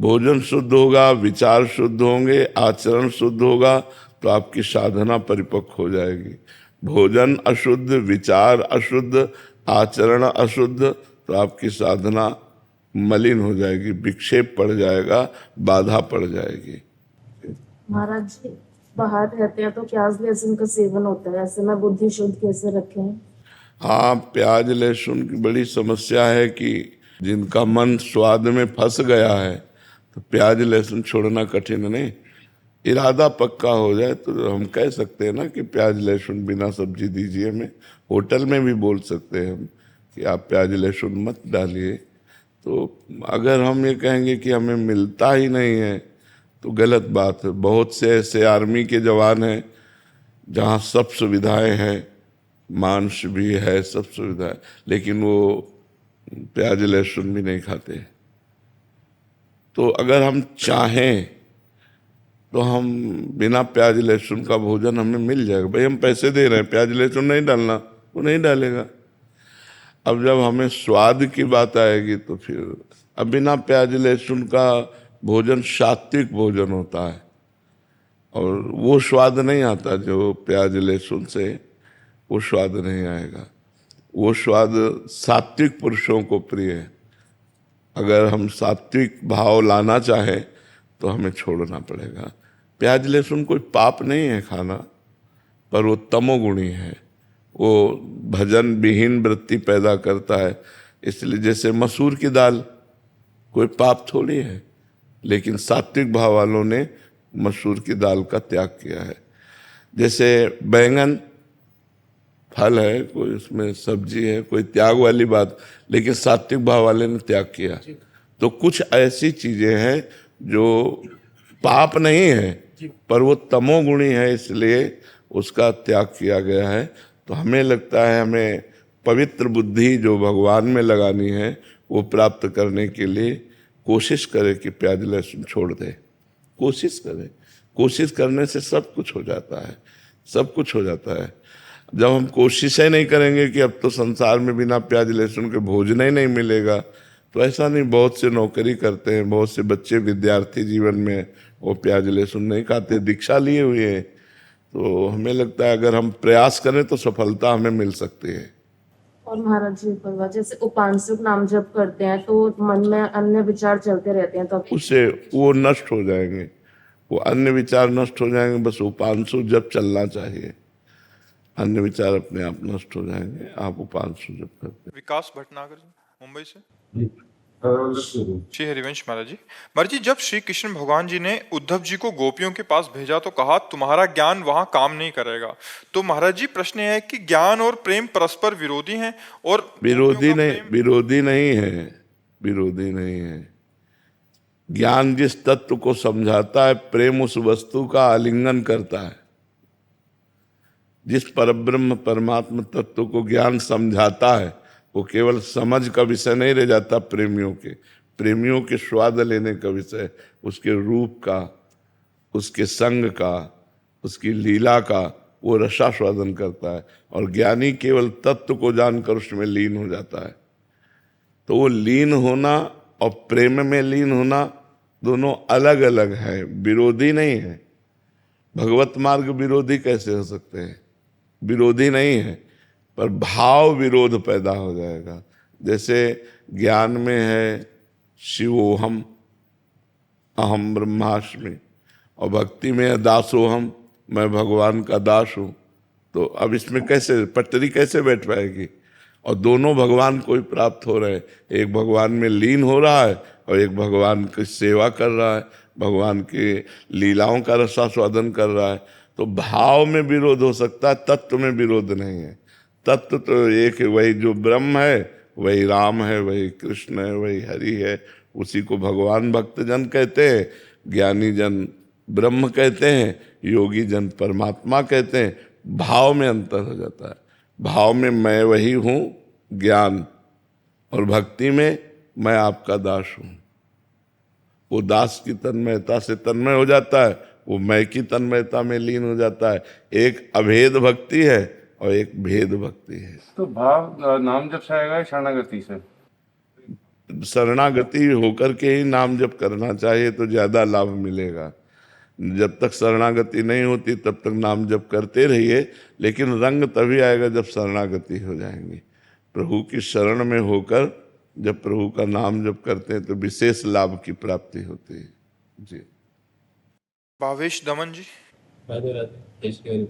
भोजन शुद्ध होगा, विचार शुद्ध होंगे, आचरण शुद्ध होगा, तो आपकी साधना परिपक्व हो जाएगी। भोजन अशुद्ध, विचार अशुद्ध, आचरण अशुद्ध, तो आपकी साधना मलिन हो जाएगी, विक्षेप पड़ जाएगा, बाधा पड़ जाएगी। महाराज जी, बाहर रहते हैं तो प्याज लहसुन का सेवन होता है, ऐसे में बुद्धि शुद्ध कैसे रखें? हाँ, प्याज लहसुन की बड़ी समस्या है कि जिनका मन स्वाद में फंस गया है तो प्याज लहसुन छोड़ना कठिन नहीं। इरादा पक्का हो जाए तो हम कह सकते हैं ना कि प्याज लहसुन बिना सब्जी दीजिए हमें। होटल में भी बोल सकते हैं हम कि आप प्याज लहसुन मत डालिए। तो अगर हम ये कहेंगे कि हमें मिलता ही नहीं है तो गलत बात है। बहुत से ऐसे आर्मी के जवान हैं जहाँ सब सुविधाएं हैं, मांस भी है, सब सुविधाएं, लेकिन वो प्याज लहसुन भी नहीं खाते। तो अगर हम चाहें तो हम बिना प्याज लहसुन का भोजन हमें मिल जाएगा। भाई हम पैसे दे रहे हैं, प्याज लहसुन नहीं डालना, वो नहीं डालेगा। अब जब हमें स्वाद की बात आएगी तो फिर अब बिना प्याज लहसुन का भोजन सात्विक भोजन होता है और वो स्वाद नहीं आता जो प्याज लहसुन से, वो स्वाद नहीं आएगा। वो स्वाद सात्विक पुरुषों को प्रिय है। अगर हम सात्विक भाव लाना चाहें तो हमें छोड़ना पड़ेगा। प्याज लहसुन कोई पाप नहीं है खाना, पर वो तमोगुणी है, वो भजन विहीन वृत्ति पैदा करता है। इसलिए जैसे मसूर की दाल कोई पाप थोड़ी है, लेकिन सात्विक भाव वालों ने मसूर की दाल का त्याग किया है। जैसे बैंगन फल है, कोई उसमें सब्जी है, कोई त्याग वाली बात, लेकिन सात्विक भाव वाले ने त्याग किया। तो कुछ ऐसी चीजें हैं जो पाप नहीं है पर वो तमोगुणी है, इसलिए उसका त्याग किया गया है। तो हमें लगता है हमें पवित्र बुद्धि जो भगवान में लगानी है वो प्राप्त करने के लिए कोशिश करें कि प्याज लहसुन छोड़ दे। कोशिश करें, कोशिश करने से सब कुछ हो जाता है, सब कुछ हो जाता है। जब हम कोशिशें नहीं करेंगे कि अब तो संसार में बिना प्याज लहसुन के भोजन ही नहीं मिलेगा, तो ऐसा नहीं। बहुत से नौकरी करते हैं, बहुत से बच्चे विद्यार्थी जीवन में वो प्याज लहसुन नहीं खाते, दीक्षा लिए हुए हैं। तो हमें लगता है अगर हम प्रयास करें तो सफलता हमें मिल सकती है। और महाराज जी, परवा जैसे उपांशुक नाम जप करते हैं तो मन में अन्य विचार चलते रहते हैं, तो उससे वो नष्ट हो जाएंगे, वो अन्य विचार नष्ट हो जाएंगे। बस उपांशु जप चलना चाहिए, अन्य विचार अपने आप नष्ट हो जाएंगे। आप उपांशु जप करते। विकास भटनागर जी, मुंबई से। श्री हरिवंश महाराज जी, महाराज जी, जब श्री कृष्ण भगवान जी ने उद्धव जी को गोपियों के पास भेजा तो कहा तुम्हारा ज्ञान वहां काम नहीं करेगा। तो महाराज जी प्रश्न है कि ज्ञान और प्रेम परस्पर विरोधी हैं और विरोधी नहीं, विरोधी नहीं है, विरोधी नहीं है। ज्ञान जिस तत्व को समझाता है, प्रेम उस वस्तु का आलिंगन करता है। जिस परब्रह्म परमात्मा तत्व को ज्ञान समझाता है वो केवल समझ का विषय नहीं रह जाता। प्रेमियों के स्वाद लेने का विषय, उसके रूप का, उसके संग का, उसकी लीला का, वो रसास्वादन करता है। और ज्ञानी केवल तत्व को जानकर उसमें लीन हो जाता है। तो वो लीन होना और प्रेम में लीन होना दोनों अलग अलग है, विरोधी नहीं है। भगवत मार्ग विरोधी कैसे हो सकते हैं? विरोधी नहीं है, पर भाव विरोध पैदा हो जाएगा। जैसे ज्ञान में है शिवोहम, अहम ब्रह्मास्मि, और भक्ति में है दासोहम, मैं भगवान का दास हूँ। तो अब इसमें कैसे पटरी कैसे बैठ पाएगी? और दोनों भगवान को ही प्राप्त हो रहे हैं। एक भगवान में लीन हो रहा है और एक भगवान की सेवा कर रहा है, भगवान की लीलाओं का रसास्वादन कर रहा है। तो भाव में विरोध हो सकता है, तत्व में विरोध नहीं है। तत्व तो एक है, वही जो ब्रह्म है वही राम है, वही कृष्ण है, वही हरि है। उसी को भगवान भक्त जन कहते हैं, ज्ञानी जन ब्रह्म कहते हैं, योगी जन परमात्मा कहते हैं। भाव में अंतर हो जाता है। भाव में मैं वही हूँ ज्ञान, और भक्ति में मैं आपका दास हूँ। वो दास की तन्मयता से तन्मय हो जाता है, वो मैं की तन्मयता में लीन हो जाता है। एक अभेद भक्ति है और एक भेद भक्ति है। तो भाव नाम जब से आएगा शरणागति से? शरणागति होकर के ही नाम जप करना चाहिए तो ज्यादा लाभ मिलेगा। जब तक शरणागति नहीं होती तब तक नाम जप करते रहिए, लेकिन रंग तभी आएगा जब शरणागति हो जाएंगी। प्रभु की शरण में होकर जब प्रभु का नाम जप करते हैं तो विशेष लाभ की प्राप्ति होती है। जी। भावेश दमन जी। राधे राधे।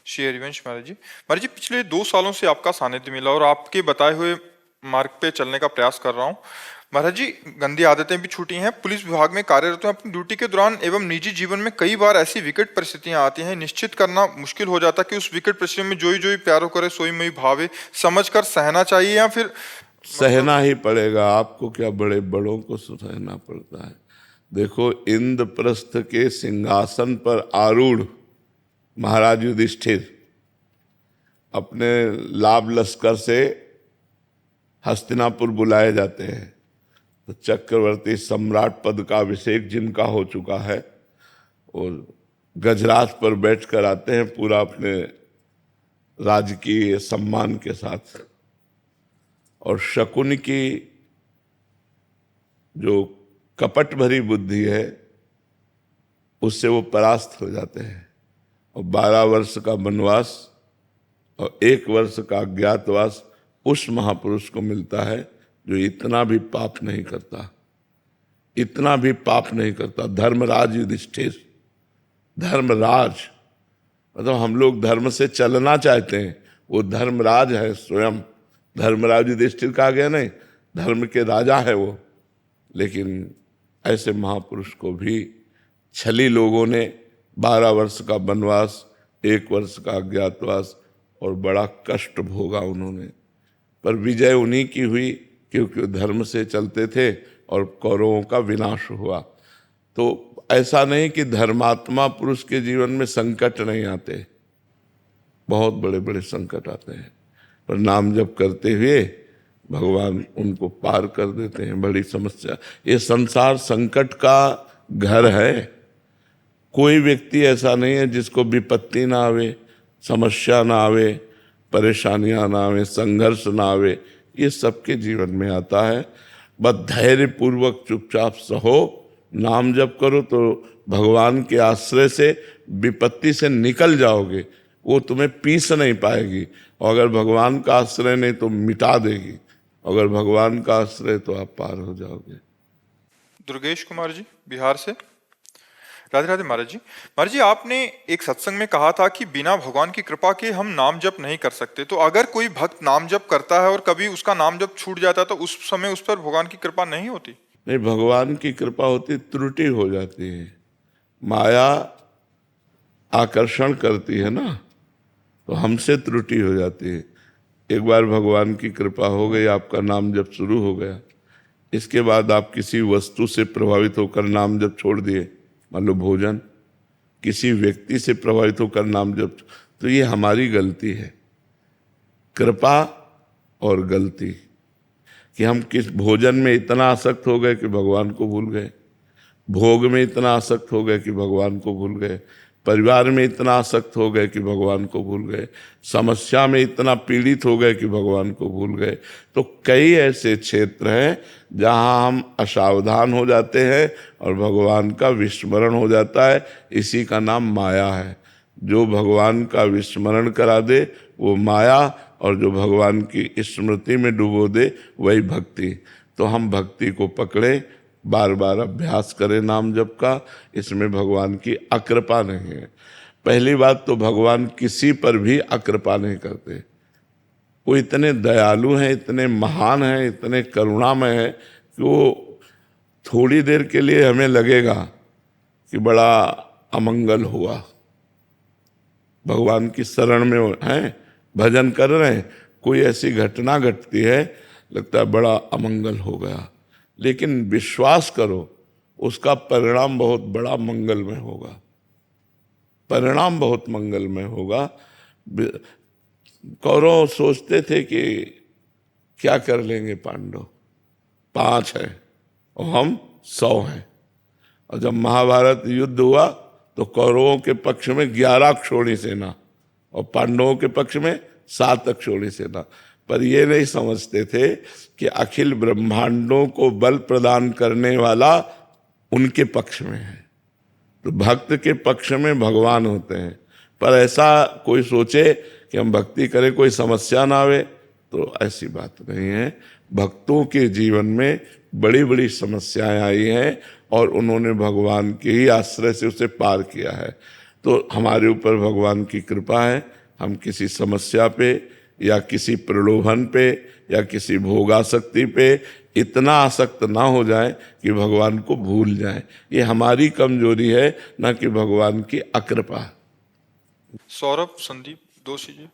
श्री हरिवंश महाराज जी। महाराज जी, पिछले 2 सालों से आपका सानिध्य मिला और आपके बताए हुए मार्ग पे चलने का प्रयास कर रहा हूँ। महाराज जी, गंदी आदतें भी छूटी हैं, पुलिस विभाग में कार्यरत हूं। अपनी ड्यूटी के दौरान एवं निजी जीवन में कई बार ऐसी विकट परिस्थितियां आती हैं, निश्चित करना मुश्किल हो जाता कि उस विकट परिस्थिति में जोई जोई प्यारो करे सोई मई भावे, समझकर सहना चाहिए या फिर सहना ही पड़ेगा। आपको क्या, बड़े बड़ों को सहना पड़ता है। देखो, इंद्रप्रस्थ के सिंहासन पर आरूढ़ महाराज युधिष्ठिर अपने लाभ लश्कर से हस्तिनापुर बुलाए जाते हैं। तो चक्रवर्ती सम्राट पद का अभिषेक जिनका हो चुका है और गजराज पर बैठकर आते हैं पूरा अपने राजकीय सम्मान के साथ। और शकुन की जो कपट भरी बुद्धि है उससे वो परास्त हो जाते हैं और 12 वर्ष का वनवास और 1 वर्ष का अज्ञातवास उस महापुरुष को मिलता है जो इतना भी पाप नहीं करता, इतना भी पाप नहीं करता। धर्मराज युधिष्ठिर, धर्मराज मतलब हम लोग धर्म से चलना चाहते हैं, वो धर्मराज है स्वयं। धर्मराज युधिष्ठिर कहा गया नहीं, धर्म के राजा है वो। लेकिन ऐसे महापुरुष को भी छली लोगों ने 12 वर्ष का वनवास, 1 वर्ष का अज्ञातवास और बड़ा कष्ट भोगा उन्होंने। पर विजय उन्हीं की हुई क्योंकि धर्म से चलते थे और कौरवों का विनाश हुआ। तो ऐसा नहीं कि धर्मात्मा पुरुष के जीवन में संकट नहीं आते, बहुत बड़े बड़े संकट आते हैं, पर नाम जप करते हुए भगवान उनको पार कर देते हैं। बड़ी समस्या, ये संसार संकट का घर है। कोई व्यक्ति ऐसा नहीं है जिसको विपत्ति ना आवे, समस्या ना आवे, परेशानियां ना आवे, संघर्ष ना आवे। ये सबके जीवन में आता है। बस धैर्य पूर्वक चुपचाप सहो, नाम जप करो तो भगवान के आश्रय से विपत्ति से निकल जाओगे। वो तुम्हें पीस नहीं पाएगी, और अगर भगवान का आश्रय नहीं तो मिटा देगी। अगर भगवान का आश्रय तो आप पार हो जाओगे। दुर्गेश कुमार जी, बिहार से। राधे राधे महाराज जी। महाराज जी, आपने एक सत्संग में कहा था कि बिना भगवान की कृपा के हम नाम जप नहीं कर सकते। तो अगर कोई भक्त नाम जप करता है और कभी उसका नाम जप छूट जाता है तो उस समय उस पर भगवान की कृपा नहीं होती? नहीं, भगवान की कृपा होती, त्रुटि हो जाती है। माया आकर्षण करती है ना, तो हमसे त्रुटि हो जाती है। एक बार भगवान की कृपा हो गई, आपका नाम जप शुरू हो गया, इसके बाद आप किसी वस्तु से प्रभावित होकर नाम जप छोड़ दिए, मान लो भोजन, किसी व्यक्ति से प्रभावित होकर नाम जप, तो ये हमारी गलती है। कृपा और गलती कि हम किस भोजन में इतना आसक्त हो गए कि भगवान को भूल गए, भोग में इतना आसक्त हो गए कि भगवान को भूल गए, परिवार में इतना आसक्त हो गए कि भगवान को भूल गए, समस्या में इतना पीड़ित हो गए कि भगवान को भूल गए। तो कई ऐसे क्षेत्र हैं जहां हम असावधान हो जाते हैं और भगवान का विस्मरण हो जाता है। इसी का नाम माया है। जो भगवान का विस्मरण करा दे वो माया, और जो भगवान की स्मृति में डुबो दे वही भक्ति। तो हम भक्ति को पकड़े, बार बार अभ्यास करें नाम जप का, इसमें भगवान की अकृपा नहीं है। पहली बात तो भगवान किसी पर भी अकृपा नहीं करते। वो इतने दयालु हैं, इतने महान हैं, इतने करुणामय हैं कि वो थोड़ी देर के लिए हमें लगेगा कि बड़ा अमंगल हुआ, भगवान की शरण में हैं, भजन कर रहे हैं, कोई ऐसी घटना घटती है, लगता है बड़ा अमंगल हो गया। लेकिन विश्वास करो उसका परिणाम बहुत बड़ा मंगलमय होगा, परिणाम बहुत मंगलमय होगा। कौरव सोचते थे कि क्या कर लेंगे पांडव, 5 है और हम 100 हैं। और जब महाभारत युद्ध हुआ तो कौरवों के पक्ष में 11 अक्षौणी सेना और पांडवों के पक्ष में 7 अक्षौणी सेना। पर ये नहीं समझते थे कि अखिल ब्रह्मांडों को बल प्रदान करने वाला उनके पक्ष में है। तो भक्त के पक्ष में भगवान होते हैं। पर ऐसा कोई सोचे कि हम भक्ति करें कोई समस्या ना आवे, तो ऐसी बात नहीं है। भक्तों के जीवन में बड़ी बड़ी समस्याएं आई हैं और उन्होंने भगवान के ही आश्रय से उसे पार किया है। तो हमारे ऊपर भगवान की कृपा है, हम किसी समस्या पे या किसी प्रलोभन पे या किसी भोगासक्ति पे इतना आसक्त ना हो जाए कि भगवान को भूल जाए। ये हमारी कमजोरी है, ना कि भगवान की अकृपा। सौरभ संदीप दोषी जी।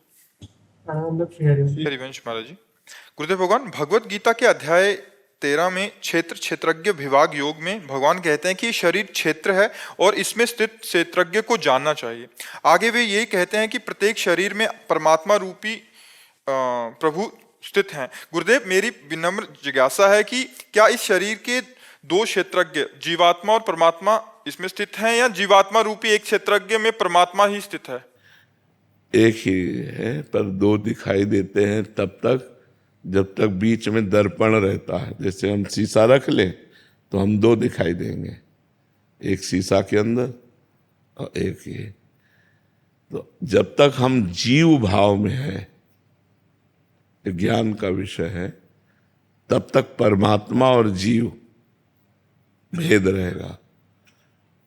मतलब श्री हरिवंश श्री हरिवंश महाराज जी। गुरुदेव भगवान भगवत गीता के अध्याय 13 में क्षेत्रज्ञ विभाग योग में भगवान कहते हैं कि शरीर क्षेत्र है और इसमें स्थित क्षेत्रज्ञ को जानना चाहिए। आगे वे यही कहते हैं कि प्रत्येक शरीर में परमात्मा रूपी प्रभु स्थित हैं। गुरुदेव, मेरी विनम्र जिज्ञासा है कि क्या इस शरीर के दो क्षेत्रज्ञ जीवात्मा और परमात्मा इसमें स्थित हैं, या जीवात्मा रूपी एक क्षेत्रज्ञ में परमात्मा ही स्थित है? एक ही है, पर दो दिखाई देते हैं तब तक जब तक बीच में दर्पण रहता है। जैसे हम शीशा रख लें तो हम दो दिखाई देंगे, एक शीशा के अंदर और एक ये। तो जब तक हम जीव भाव में है, ज्ञान का विषय है, तब तक परमात्मा और जीव भेद रहेगा।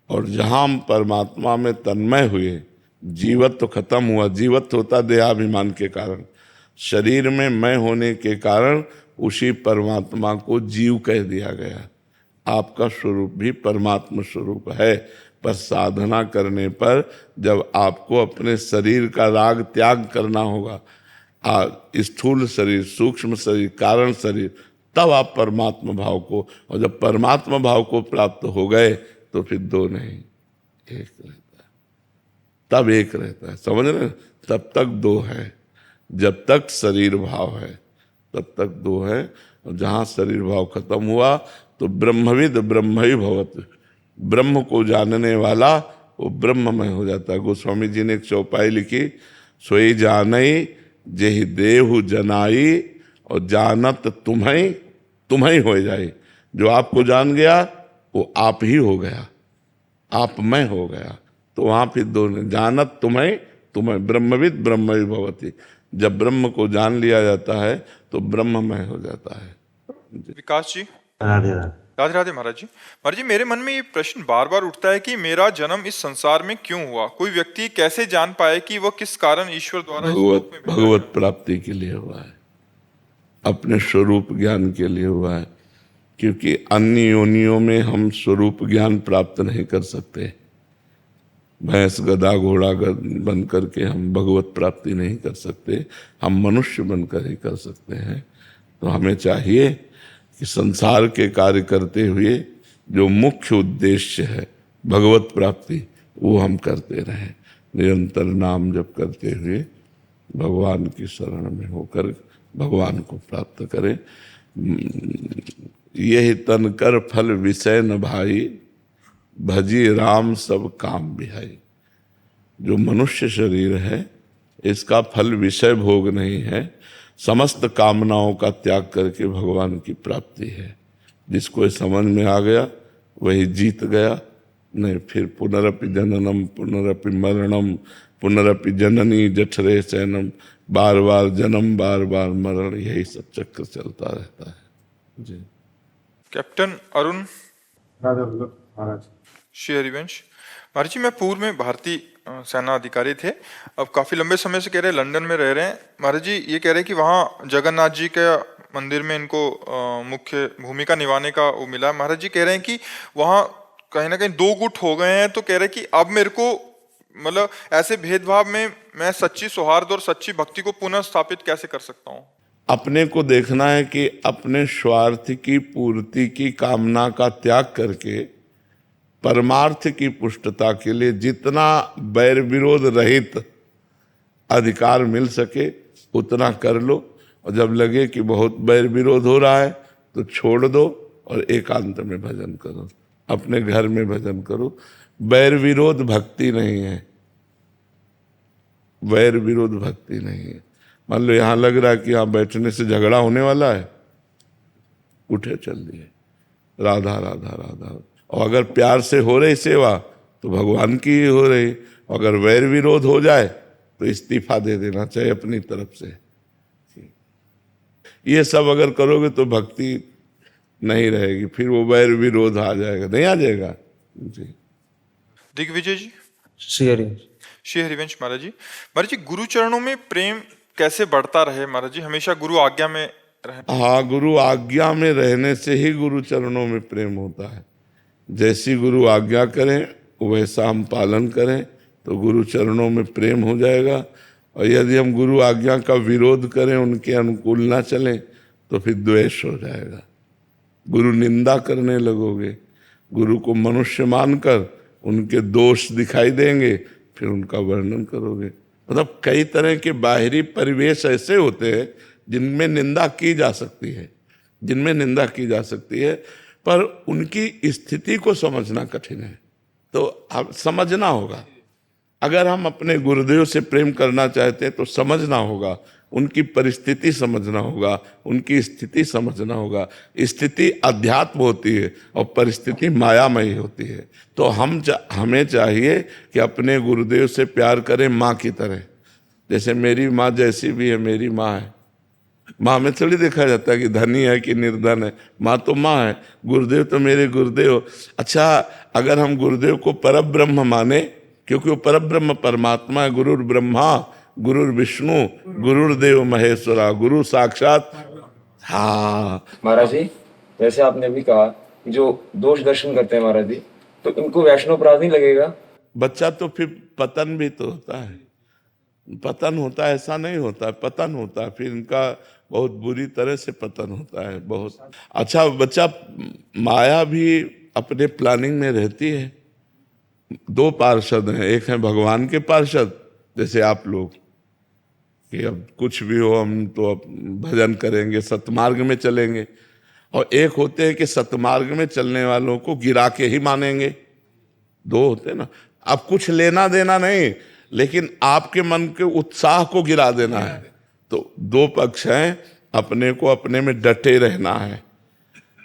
और जहां हम परमात्मा में तन्मय हुए, जीवत्व तो खत्म हुआ। जीवत्व होता देहाभिमान के कारण, शरीर में मैं होने के कारण उसी परमात्मा को जीव कह दिया गया। आपका स्वरूप भी परमात्मा स्वरूप है, पर साधना करने पर जब आपको अपने शरीर का राग त्याग करना होगा, स्थूल शरीर, सूक्ष्म शरीर, कारण शरीर, तब आप परमात्मा भाव को, और जब परमात्मा भाव को प्राप्त हो गए तो फिर दो नहीं, एक रहता है। तब एक रहता है, समझ रहे? तब तक दो है। जब तक शरीर भाव है तब तक दो है, और जहाँ शरीर भाव खत्म हुआ तो ब्रह्मविद ब्रह्म ही भवत। ब्रह्म को जानने वाला वो ब्रह्ममय हो जाता है। गोस्वामी जी ने एक चौपाई लिखी, सोई जानई जेहि देहु जनाई और जानत तुम्हें हो जाए। जो आपको जान गया वो आप ही हो गया, आप मैं हो गया। तो वहां फिर दोनों, जानत तुम्हें ब्रह्मविद ब्रह्म ही भवती। जब ब्रह्म को जान लिया जाता है तो ब्रह्ममय हो जाता है। विकास जी। राधे राधे। राधे राधे महाराज जी। महाराज जी, मेरे मन में ये प्रश्न बार बार उठता है कि मेरा जन्म इस संसार में क्यों हुआ? कोई व्यक्ति कैसे जान पाए कि वह किस कारण ईश्वर द्वारा इस लोक में भेजा गया? भगवत प्राप्ति के लिए हुआ है, अपने स्वरूप ज्ञान के लिए हुआ है। क्योंकि अन्य योनियों में हम स्वरूप ज्ञान प्राप्त नहीं कर सकते। भैंस गधा घोड़ा बन करके हम भगवत प्राप्ति नहीं कर सकते, हम मनुष्य बनकर ही कर सकते हैं। तो हमें चाहिए कि संसार के कार्य करते हुए जो मुख्य उद्देश्य है भगवत प्राप्ति, वो हम करते रहें। निरंतर नाम जप करते हुए भगवान की शरण में होकर भगवान को प्राप्त करें। यही तन कर फल विषय न भाई, भजी राम सब काम बिहाई। जो मनुष्य शरीर है इसका फल विषय भोग नहीं है, समस्त कामनाओं का त्याग करके भगवान की प्राप्ति है। जिसको ये समझ में आ गया वही जीत गया। नहीं फिर पुनरपि जननम पुनरपि मरणम पुनरपि जननी जठरे शयनम, बार बार जन्म बार बार मरण, यही सब चक्र चलता रहता है जी। कैप्टन अरुण। राधे महाराज। श्री हरिवंश महाराज जी, मैं पूर्व में भारतीय सेना अधिकारी थे, अब काफी लंबे समय से कह रहे हैं लंदन में रह रहे हैं। महाराज जी ये कह रहे हैं कि वहाँ जगन्नाथ जी के मंदिर में इनको मुख्य भूमिका निभाने का वो मिला। महाराज जी कह रहे हैं कि वहाँ कहीं ना कहीं दो गुट हो गए हैं, तो कह रहे हैं कि अब मेरे को मतलब ऐसे भेदभाव में मैं सच्ची सौहार्द और सच्ची भक्ति को पुनः स्थापित कैसे कर सकता हूँ? अपने को देखना है कि अपने स्वार्थ की पूर्ति की कामना का त्याग करके परमार्थ की पुष्टता के लिए जितना बैर विरोध रहित अधिकार मिल सके उतना कर लो। और जब लगे कि बहुत बैर विरोध हो रहा है तो छोड़ दो और एकांत में भजन करो, अपने घर में भजन करो। बैर विरोध भक्ति नहीं है, बैर विरोध भक्ति नहीं है। मान लो यहाँ लग रहा है कि यहाँ बैठने से झगड़ा होने वाला है, उठे चल दिए राधा राधा राधा। और अगर प्यार से हो रही सेवा तो भगवान की ही हो रही, अगर वैर विरोध हो जाए तो इस्तीफा दे देना चाहिए अपनी तरफ से। ये सब अगर करोगे तो भक्ति नहीं रहेगी, फिर वो वैर विरोध आ जाएगा, नहीं आ जाएगा जी। दिग्विजय जी। श्री हरि। श्री हरिवंश महाराज जी। महाराज जी, गुरु चरणों में प्रेम कैसे बढ़ता रहे महाराज जी? हमेशा गुरु आज्ञा में रहना। हाँ, गुरु आज्ञा में रहने से ही गुरु चरणों में प्रेम होता है। जैसी गुरु आज्ञा करें वैसा हम पालन करें तो गुरु चरणों में प्रेम हो जाएगा। और यदि हम गुरु आज्ञा का विरोध करें, उनके अनुकूल ना चलें, तो फिर द्वेष हो जाएगा। गुरु निंदा करने लगोगे, गुरु को मनुष्य मानकर उनके दोष दिखाई देंगे, फिर उनका वर्णन करोगे। मतलब कई तरह के बाहरी परिवेश ऐसे होते हैं जिनमें निंदा की जा सकती है, जिनमें निंदा की जा सकती है, पर उनकी स्थिति को समझना कठिन है। तो अब समझना होगा, अगर हम अपने गुरुदेव से प्रेम करना चाहते हैं तो समझना होगा, उनकी परिस्थिति समझना होगा, उनकी स्थिति समझना होगा। स्थिति अध्यात्म होती है और परिस्थिति मायामयी होती है। तो हमें चाहिए कि अपने गुरुदेव से प्यार करें माँ की तरह। जैसे मेरी माँ जैसी भी है, मेरी माँ है। माँ में थोड़ी देखा जाता है कि धनी है कि निर्धन है, माँ तो माँ है। गुरुदेव तो मेरे गुरुदेव। अच्छा, अगर हम गुरुदेव को परब्रह्म माने, क्योंकि वो परब्रह्म परमात्मा है, गुरुर ब्रह्मा गुरुर विष्णु गुरुर्देव महेश्वरा, गुरु साक्षात। हाँ महाराज जी, जैसे आपने अभी कहा कि जो दोष दर्शन करते हैं महाराज जी, तो इनको वैष्णव अपराध नहीं लगेगा? बच्चा तो फिर पतन भी तो होता है, पतन होता है, ऐसा नहीं होता है, पतन होता है, फिर इनका बहुत बुरी तरह से पतन होता है बहुत। अच्छा, बच्चा माया भी अपने प्लानिंग में रहती है। दो पार्षद हैं, एक है भगवान के पार्षद जैसे आप लोग, कि अब कुछ भी हो हम तो अब भजन करेंगे, सतमार्ग में चलेंगे, और एक होते हैं कि सतमार्ग में चलने वालों को गिरा के ही मानेंगे। दो होते हैं ना। अब कुछ लेना देना नहीं, लेकिन आपके मन के उत्साह को गिरा देना है। तो दो पक्ष हैं, अपने को अपने में डटे रहना है।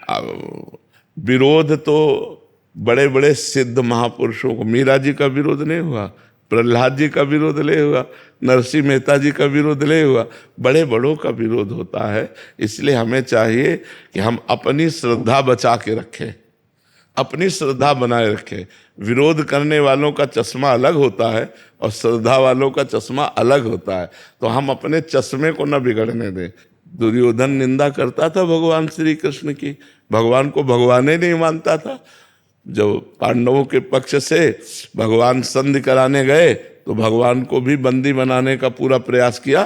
अब विरोध तो बड़े बड़े सिद्ध महापुरुषों को, मीरा जी का विरोध नहीं हुआ, प्रहलाद जी का विरोध नहीं हुआ, नरसिंह मेहता जी का विरोध नहीं हुआ, बड़े बड़ों का विरोध होता है। इसलिए हमें चाहिए कि हम अपनी श्रद्धा बचा के रखें, अपनी श्रद्धा बनाए रखें। विरोध करने वालों का चश्मा अलग होता है और श्रद्धा वालों का चश्मा अलग होता है। तो हम अपने चश्मे को न बिगड़ने दें। दुर्योधन निंदा करता था भगवान श्री कृष्ण की, भगवान को भगवान ही नहीं मानता था। जब पांडवों के पक्ष से भगवान संधि कराने गए तो भगवान को भी बंदी बनाने का पूरा प्रयास किया,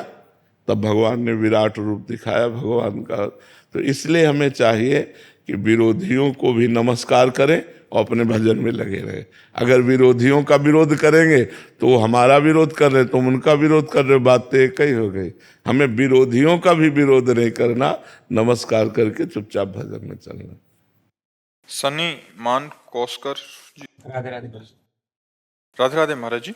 तब भगवान ने विराट रूप दिखाया भगवान का। तो इसलिए हमें चाहिए कि विरोधियों को भी नमस्कार करें और अपने भजन में लगे रहे। अगर विरोधियों का विरोध करेंगे तो वो हमारा विरोध कर रहे, तुम उनका विरोध कर रहे, बात तो एक ही हो गई। हमें विरोधियों का भी विरोध नहीं करना, नमस्कार करके चुपचाप भजन में चलना। सनी मान कोस्कर जी। राधे राधे। राधे राधे महाराज जी।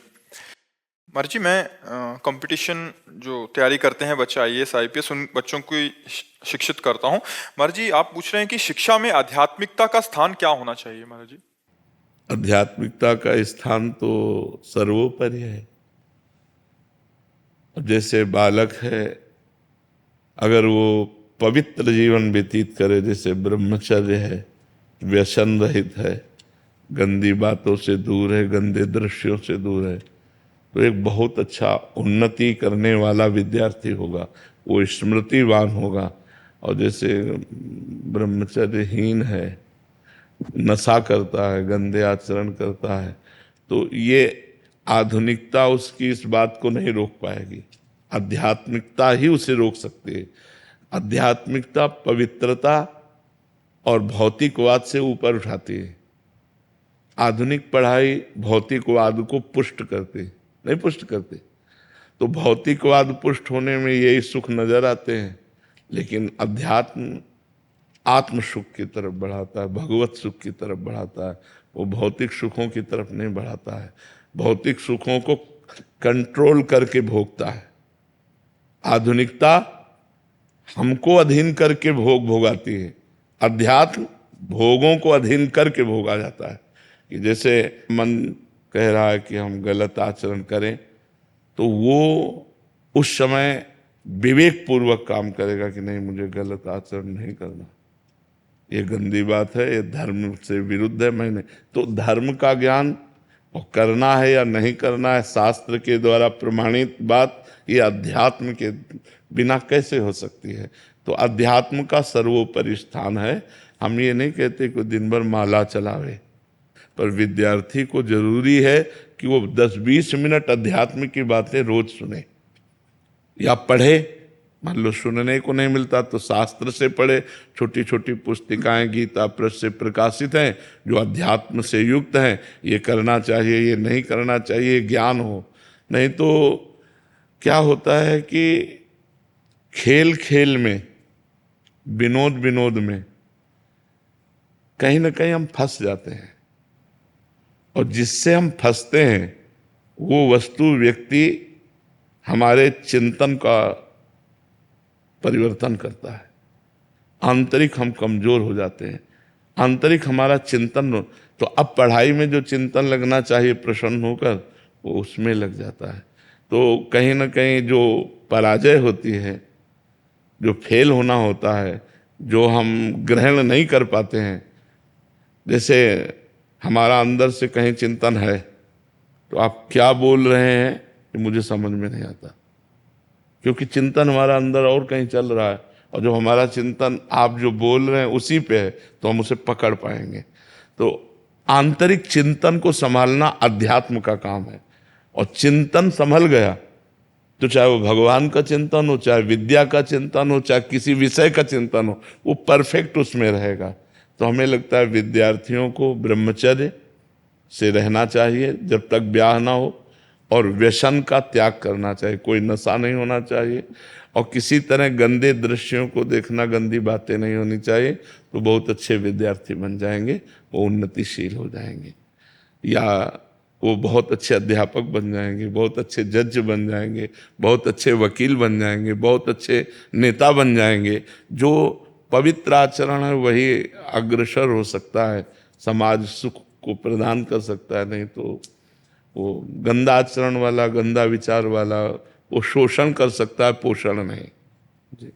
महाराज जी, मैं कंपटीशन जो तैयारी करते हैं बच्चे IAS IPS, उन बच्चों को शिक्षित करता हूं। महाराज जी, आप पूछ रहे हैं कि शिक्षा में आध्यात्मिकता का स्थान क्या होना चाहिए महाराज जी? आध्यात्मिकता का स्थान तो सर्वोपरि है। जैसे बालक है, अगर वो पवित्र जीवन व्यतीत करे, जैसे ब्रह्मचर्य है, व्यसन रहित है, गंदी बातों से दूर है, गंदे दृश्यों से दूर है, तो एक बहुत अच्छा उन्नति करने वाला विद्यार्थी होगा, वो स्मृतिवान होगा। और जैसे ब्रह्मचर्यहीन है, नशा करता है, गंदे आचरण करता है, तो ये आधुनिकता उसकी इस बात को नहीं रोक पाएगी। आध्यात्मिकता ही उसे रोक सकती है। आध्यात्मिकता पवित्रता और भौतिकवाद से ऊपर उठाती है। आधुनिक पढ़ाई भौतिकवाद को पुष्ट करती नहीं, पुष्ट करती। तो भौतिकवाद पुष्ट होने में यही सुख नजर आते हैं, लेकिन अध्यात्म आत्म सुख की तरफ बढ़ाता है, भगवत सुख की तरफ बढ़ाता है। वो भौतिक सुखों की तरफ नहीं बढ़ाता है। भौतिक सुखों को कंट्रोल करके भोगता है, आधुनिकता हमको अधीन करके भोग भोगाती है, अध्यात्म भोगों को अधीन करके भोगा जाता है। कि जैसे मन कह रहा है कि हम गलत आचरण करें, तो वो उस समय विवेक पूर्वक काम करेगा कि नहीं, मुझे गलत आचरण नहीं करना, ये गंदी बात है, ये धर्म से विरुद्ध है। मैंने तो धर्म का ज्ञान और करना है या नहीं करना है शास्त्र के द्वारा प्रमाणित बात, ये अध्यात्म के बिना कैसे हो सकती है। तो अध्यात्म का सर्वोपरि स्थान है। हम ये नहीं कहते कि दिन भर माला चलावे, पर विद्यार्थी को जरूरी है कि वो 10-20 मिनट अध्यात्म की बातें रोज सुने या पढ़े। मान लो सुनने को नहीं मिलता तो शास्त्र से पढ़े। छोटी छोटी पुस्तिकाएं गीता प्रेस से प्रकाशित हैं जो अध्यात्म से युक्त हैं। ये करना चाहिए, ये नहीं करना चाहिए, ज्ञान हो। नहीं तो क्या होता है कि खेल खेल में, विनोद विनोद में कहीं ना कहीं हम फंस जाते हैं, और जिससे हम फंसते हैं वो वस्तु व्यक्ति हमारे चिंतन का परिवर्तन करता है। आंतरिक हम कमजोर हो जाते हैं, आंतरिक हमारा चिंतन तो अब पढ़ाई में जो चिंतन लगना चाहिए प्रसन्न होकर, वो उसमें लग जाता है। तो कहीं ना कहीं जो पराजय होती है, जो फेल होना होता है, जो हम ग्रहण नहीं कर पाते हैं, जैसे हमारा अंदर से कहीं चिंतन है तो आप क्या बोल रहे हैं कि मुझे समझ में नहीं आता, क्योंकि चिंतन हमारा अंदर और कहीं चल रहा है, और जो हमारा चिंतन आप जो बोल रहे हैं उसी पे है, तो हम उसे पकड़ पाएंगे। तो आंतरिक चिंतन को संभालना अध्यात्म का काम है। और चिंतन संभल गया तो चाहे वो भगवान का चिंतन हो, चाहे विद्या का चिंतन हो, चाहे किसी विषय का चिंतन हो, वो परफेक्ट उसमें रहेगा। तो हमें लगता है विद्यार्थियों को ब्रह्मचर्य से रहना चाहिए जब तक ब्याह ना हो, और व्यसन का त्याग करना चाहिए। कोई नशा नहीं होना चाहिए, और किसी तरह गंदे दृश्यों को देखना, गंदी बातें नहीं होनी चाहिए। तो बहुत अच्छे विद्यार्थी बन जाएंगे, वो उन्नतिशील हो जाएंगे, या वो बहुत अच्छे अध्यापक बन जाएंगे, बहुत अच्छे जज बन जाएंगे, बहुत अच्छे वकील बन जाएंगे, बहुत अच्छे नेता बन जाएंगे। जो पवित्र आचरण है वही अग्रसर हो सकता है, समाज सुख को प्रदान कर सकता है। नहीं तो वो गंदा आचरण वाला, गंदा विचार वाला, वो शोषण कर सकता है, पोषण नहीं। जी।